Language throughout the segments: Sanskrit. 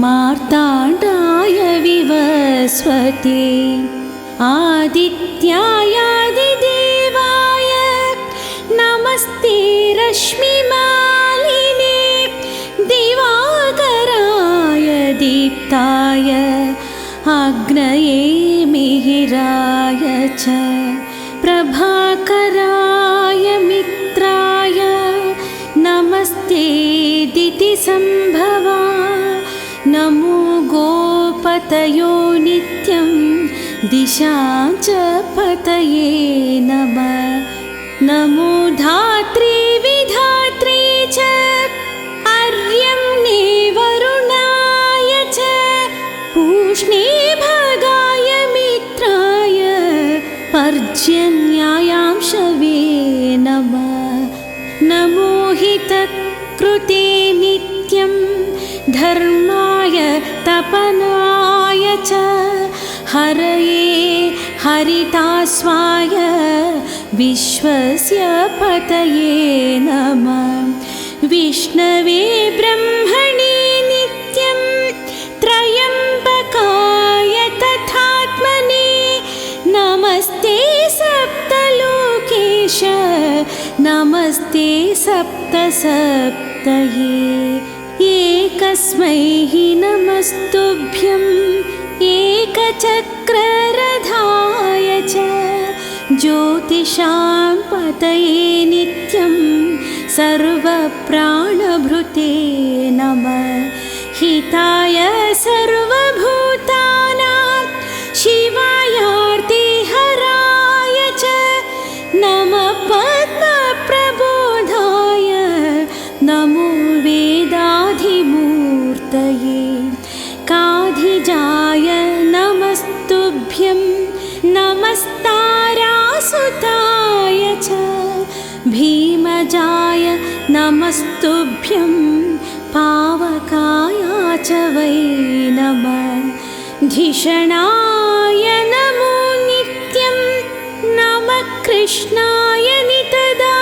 मार्ताण्डाय विवस्वते आदित्यायादिदेवाय नमस्ते रश्मिमालिने दिवाकराय दीप्ताय अग्नये मिहिराय च प्रभाकराय मित्राय नमस्ते दितिसंभवा नमो गोपतयो नित्यं दिशां च पतये नमः नमो धात्री विधात्री च अर्यम्ने वरुणाय च पूष्णे भगाय मित्राय पर्जन्यायांशवे नमः नमो हितकृते नित्यं धर्माय तपनाय च हरये हरितास्वाय विश्वस्य पतये नमः विष्णवे ब्रह्मणे नित्यं त्रयम्बकाय तथात्मने नमस्ते सप्तलोकेश नमस्ते सप्तसप्तये एकस्मै नमस्तुभ्यं एकचक्ररथाय च ज्योतिषां पतये नित्यं सर्वप्राणभृते नमः हिताय सर्वभूतानां शिवायार्तिहराय च नमः पद्मप्रबोधाय नमो वेदाधिमूर्तये काधिजाय नमस्तुभ्यं नमस्तारासुताय च भीमजाय नमस्तुभ्यं पावकाय च वै नमः धिषणाय नमो नित्यं नमः कृष्णाय नितदा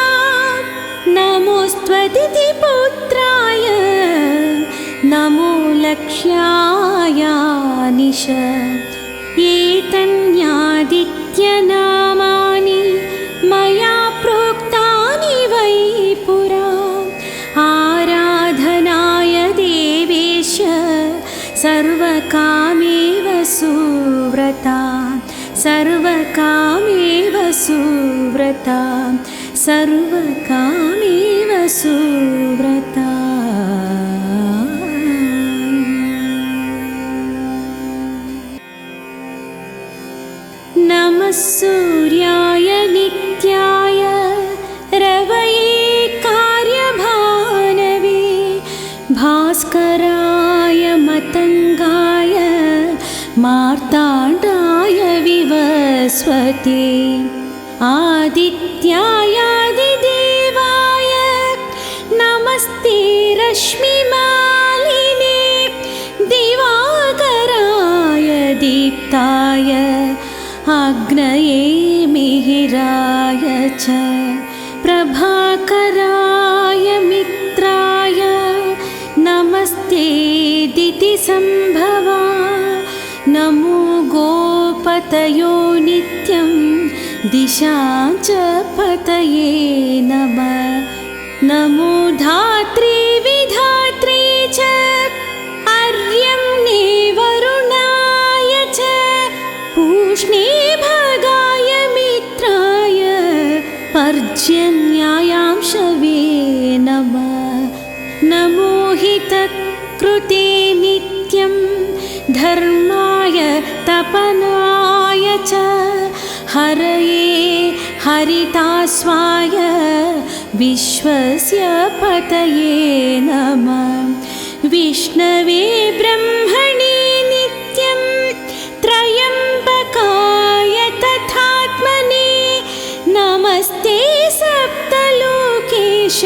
नमोऽस्त्वदितिपुत्राय नमो लक्ष्याय निश एतन्यादित्यनामानि मया प्रोक्तानि वै पुरा आराधनाय देवेश सर्वकामेव सुव्रता सर्वकामेव सुव्रता सर्वकामेव सुव्रता नमः सूर्याय नित्याय रवये कार्यभानवे भास्कराय मतङ्गाय मार्ताण्डाय विवस्वते आदित्यायादिदेवाय नमस्ते रश्मिमालिने दिवाकराय दीप्ताय अग्नये मिहिराय च प्रभाकराय मित्राय नमस्ते दितिसंभवा नमो गोपतयो नित्यं दिशां च पतये नमः नमो धात्री विधात्री च अर्यम्ने वरुणाय च पूष्णे भगाय मित्राय पर्जन्यायांशवे नमः नमो हितकृते नित्यं धर्माय तपनाय च हरये हरितास्वाय विश्वस्य पतये नमः विष्णवे ब्रह्मणे नित्यं त्रयम्बकाय तथात्मने नमस्ते सप्तलोकेश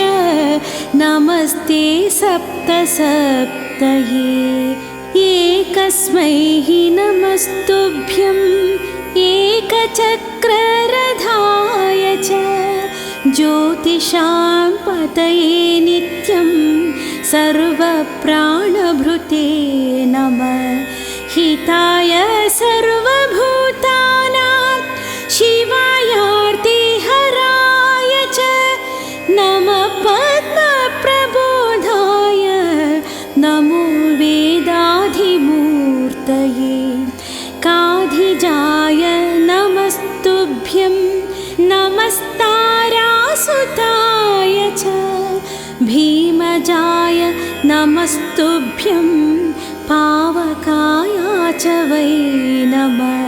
नमस्ते सप्तसप्तये एकस्मै नमस्तुभ्यं एकचक्ररथाय च ज्योतिषां पतये नित्यं सर्वप्राणभृते नमः हिताय सर्वभूतानां शिवायार्तिहराय च नमः पद्मप्रबोधाय नमो वेदाधिमूर्तये काधिजाय नमस्तुभ्यं नमस्तारासुताय च भीमजाय नमस्तुभ्यं पावकाय च वै नमः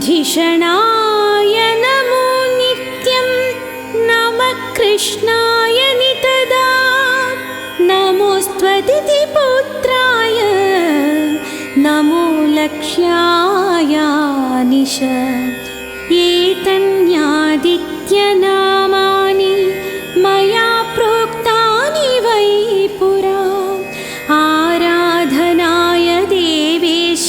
धिषणाय नमो नित्यं नमः कृष्णाय नितदा नमोऽस्त्वदितिपुत्राय नमो लक्ष्याय निश एतन्यादित्यनामानि मया प्रोक्तानि वै पुरा आराधनाय देवेश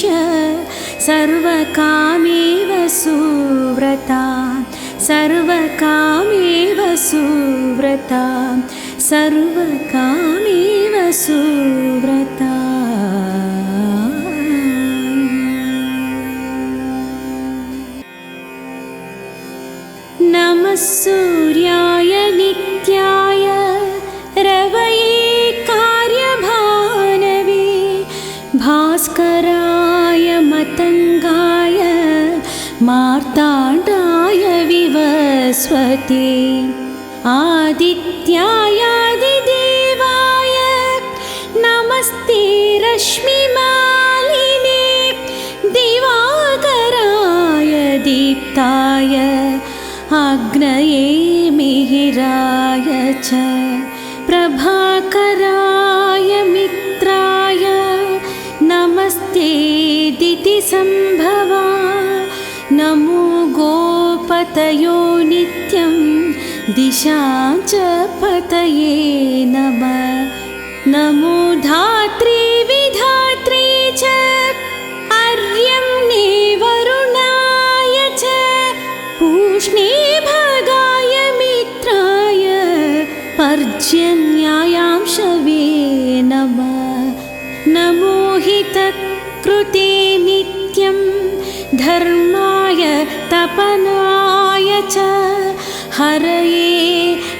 सर्वकामेव सुव्रता सर्वकामेव सुव्रता सर्वकामेव सुव्रता नमः सूर्याय नित्याय रवये कार्यभानवे भास्कराय मतङ्गाय मार्ताण्डाय विवस्वते आदित्यायादिदेवाय नमस्ते रश्मिमालिने दिवाकराय दीप्ताय अग्नये मिहिराय च प्रभाकराय मित्राय नमस्ते दितिसम्भवा नमो गोपतयो नित्यं दिशां च पतये नमः नमो धात्री विधात्री च अर्यम्णे वरुणाय च पूष्णे भगाय मित्राय पर्जन्यायांशवे नमः नमो हितकृते नित्यं धर्माय तपनाय च हरये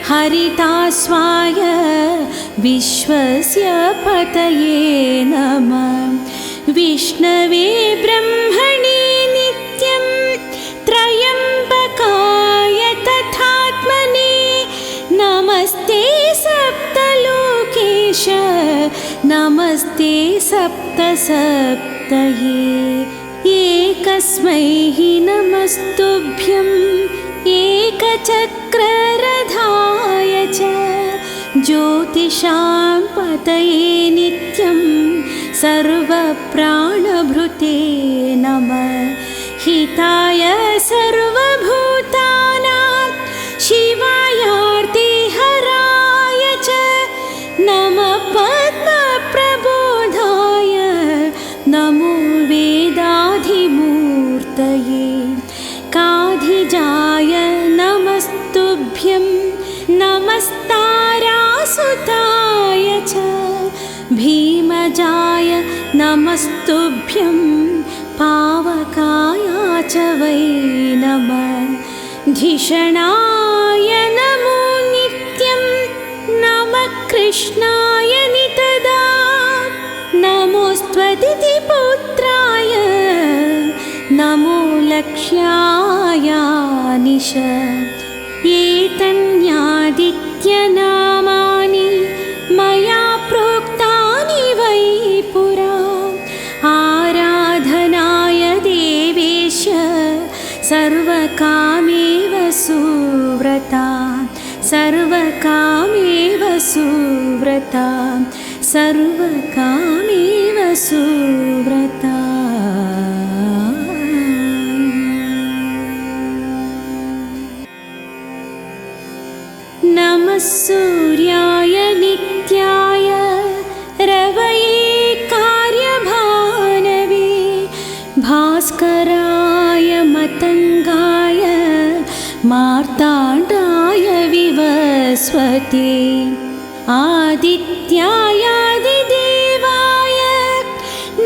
हरितास्वाय विश्वस्य पतये नमः विष्णवे ब्रह्मणे नित्यं त्रयम्बकाय तथात्मने नमस्ते सप्तलोकेश नमस्ते सप्तसप्तये एकस्मै नमस्तुभ्यं एकचक्ररथाय च ज्योतिषां पतये नित्यं सर्वप्राणभृते नमः हिताय सर्वभूतानां शिवायार्तिहराय च नमः पद्मप्रबोधाय नमो वेदाधिमूर्तये काधिजाय नमस्तुभ्यं नमस्तारासुताय च भीमजाय नमस्तुभ्यं पावकाय च वै नमः धिषणाय नमो नित्यं नमः कृष्णाय नितदा नमोऽस्त्वदितिपुत्राय नमो लक्ष्याय निश एतन्यादित्यनामानि मया प्रोक्तानि वै पुरा आराधनाय देवेश सर्वकामेव सुव्रता सर्वकामेव सुव्रता सर्वकामेव सुव्रता नमः सूर्याय नित्याय रवये कार्यभानवे भास्कराय मतङ्गाय मार्ताण्डाय विवस्वते आदित्यायादिदेवाय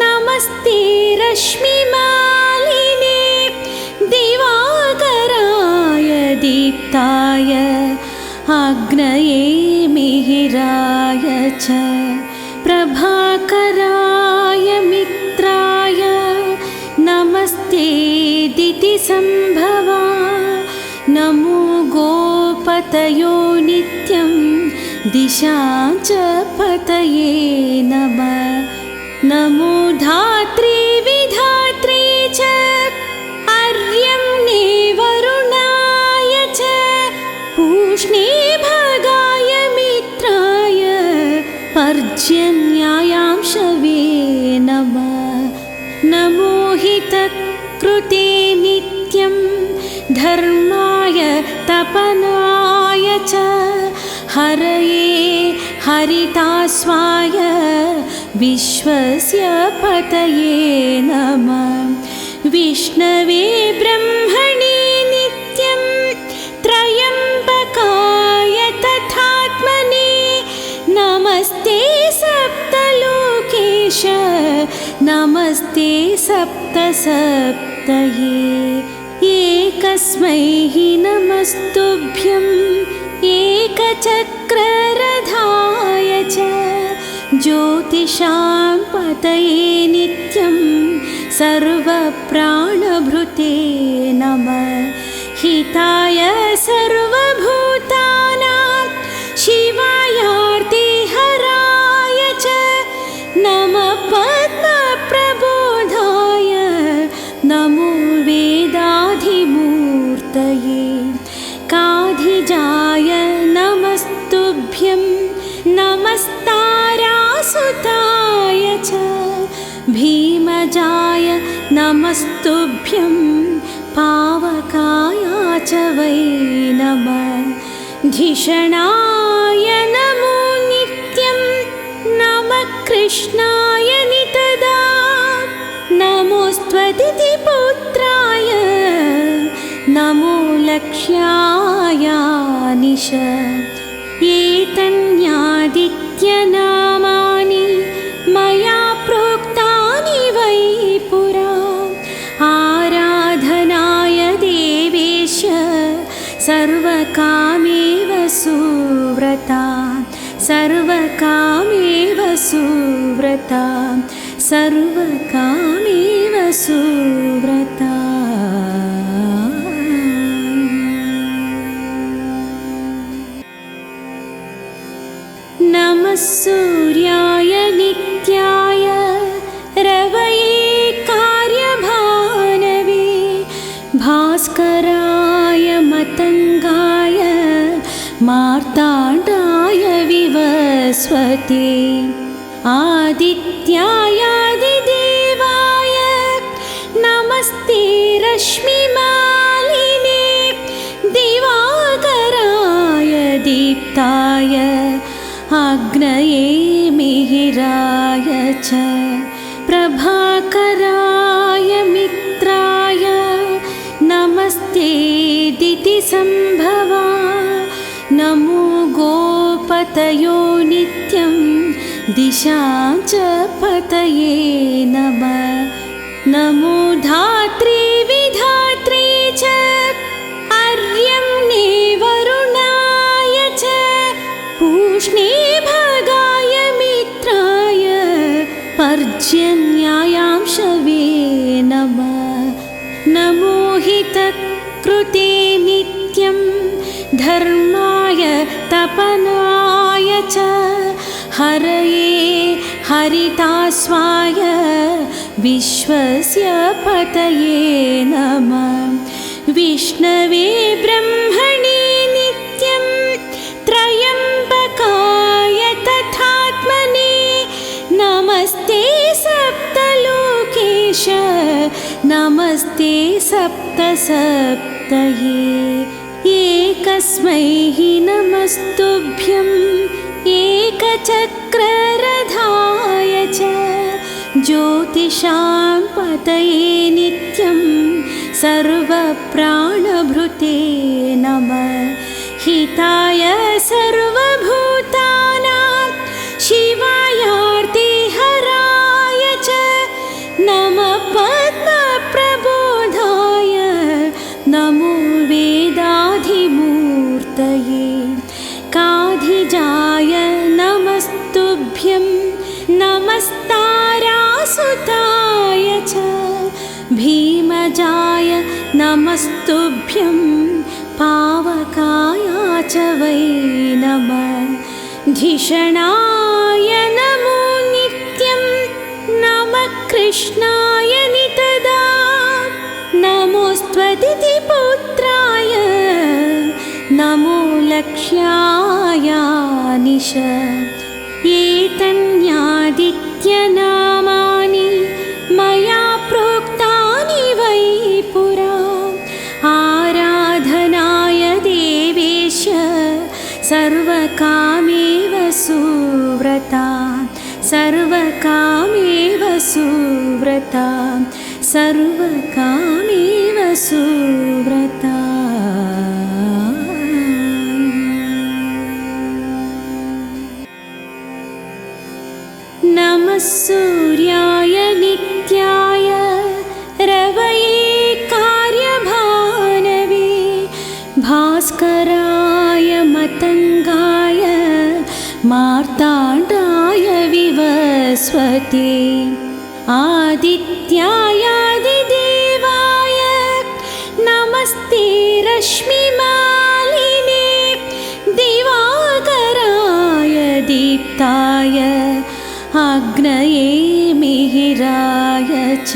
नमस्ते रश्मिमालिने दिवाकराय दीप्ताय अग्नये मिहिराय च प्रभाकराय मित्राय नमस्ते दितिसंभवा नमो गोपतयो नित्यं दिशां च पतये नमः नमो धात्री विधात्री च अर्यम्ने वरुणाय च पूष्णे भगाय मित्राय पर्जन्यायांशवे नमः नमो हितकृते नित्यं धर्माय तपनाय च हरये हरितास्वाय विश्वस्य पतये नमः विष्णवे ब्रह्मणे नित्यं त्रयम्बकाय तथात्मने नमस्ते सप्तलोकेश नमस्ते सप्तसप्तये एकस्मै हि नमस्तुभ्यम् एकचक्ररथाय च ज्योतिषां पतये नित्यं सर्वप्राणभृते नमः हिताय सर्वभूतानां शिवायार्तिहराय च नमः पद्मप्रबोधाय नमो वेदाधिमूर्तये काधिजाय नमस्तुभ्यं नमस्तारासुताय च भीमजाय नमस्तुभ्यं पावकाय च वै नमः धिषणाय नमो नित्यं नमः कृष्णाय नितदा नमोऽस्त्वदितिपुत्राय नमो लक्ष्याय निश एतन्यादित्यनामानि मया प्रोक्तानि वै पुरा आराधनाय देवेश सर्वकामेव सुव्रता सर्वकामेव सुव्रता सर्वकामेव सुव्रता नमः सूर्याय नित्याय रवये कार्यभानवे भास्कराय मतङ्गाय मार्ताण्डाय विवस्वते आदित्यायादिदेवाय नमस्ते रश्मिमालिने दिवाकराय दीप्ताय अग्नये मिहिराय च प्रभाकराय मित्राय नमस्ते दितिसंभवा नमो गोपतयो नित्यं दिशां च पतये नमः नमो धात्री विधात्री च अर्यम्ने वरुणाय च पूष्णे भगाय मित्राय पर्जन्यायांशवे नमः नमो हितकृते नित्यं धर्माय तपनाय च हरये हरितास्वाय विश्वस्य पतये नमः विष्णवे ब्रह्मणे नित्यं त्रयम्बकाय तथात्मने नमस्ते सप्तलोकेश नमस्ते सप्तसप्तये एकस्मै हि नमस्तुभ्यम् एकचक्ररथाय च ज्योतिषां पतये नित्यं सर्वप्राणभृते नमः हिताय सर्वभूतानां मूर्तये काधिजाय नमस्तुभ्यं नमस्तारासुताय च भीमजाय नमस्तुभ्यं पावकाय च वै नमः धिषणाय नमो नित्यं नमः कृष्णाय नितदा नमोऽस्त्वदितिपुत्राय नमो लक्ष्याय निश एतन्यादित्यनामानि मया प्रोक्तानि वै पुरा आराधनाय देवेश सर्वकामेव सुव्रता सर्वकामेव सुव्रता सर्वकामेव सुव्रता नमः सूर्याय नित्याय रवये कार्यभानवे भास्कराय मतङ्गाय मार्ताण्डाय विवस्वते आदित्यायादिदेवाय नमस्ते रश्मिमालिने दिवाकराय दीप्ताय अग्नये मिहिराय च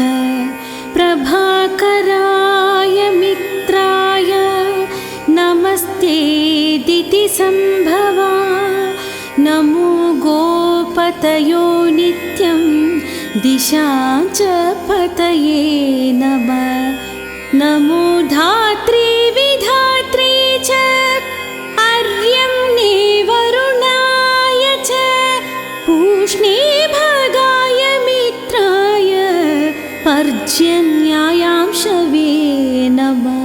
प्रभाकराय मित्राय नमस्ते दितिसम्भवा नमो गोपतयो नित्यं दिशां च पतये नमः नमो धात्रे विधात्रे च अर्यम्ने वरुणाय च पूष्णे भगाय मित्राय पर्जन्यायांशवे नमः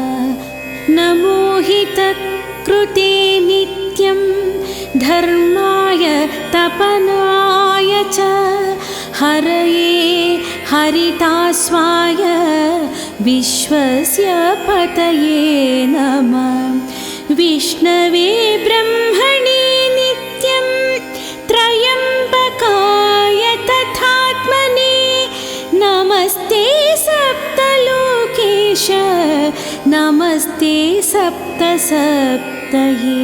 नमो हितकृते नित्यं धर्माय तपनाय च हरये हरितास्वाय विश्वस्य पतये नमः विष्णवे ब्रह्मणे नित्यं त्रयम्बकाय तथात्मने नमस्ते सप्तलोकेश नमस्ते सप्तसप्तये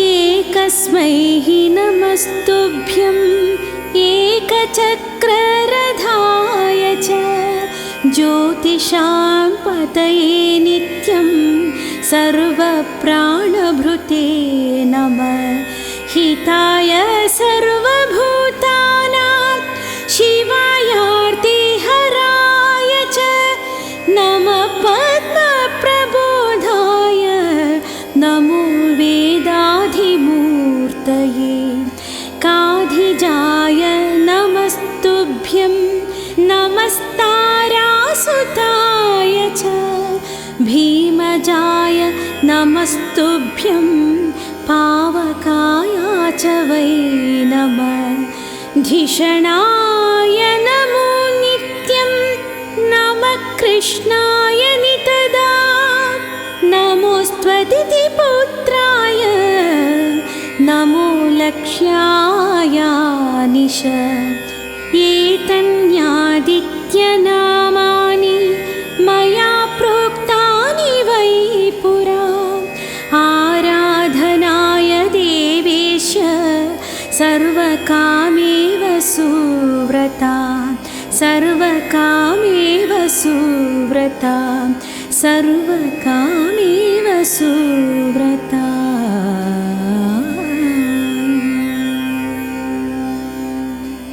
एकस्मै नमस्तुभ्यं एकचक्ररथाय च ज्योतिषां पतये नित्यं सर्वप्राणभृते नमः हिताय सर्वभूतानां शिवायार्तिहराय च नमः पद्मप्रबोधाय नमो वेदाधिमूर्तये काधिजाय नमस्तुभ्यं नमस्तारासुताय च भीमजाय नमस्तुभ्यं पावकाय च वै नमः धिषणाय नमो नित्यं नमः कृष्णाय नितदा नमोऽस्त्वदितिपुत्राय नमो लक्ष्याय निश एतन्यादित्यनामानि मया प्रोक्तानि वै पुरा आराधनाय देवेश सर्वकामेव सुव्रता सर्वकामेव सुव्रता सर्वकामेव सुव्रता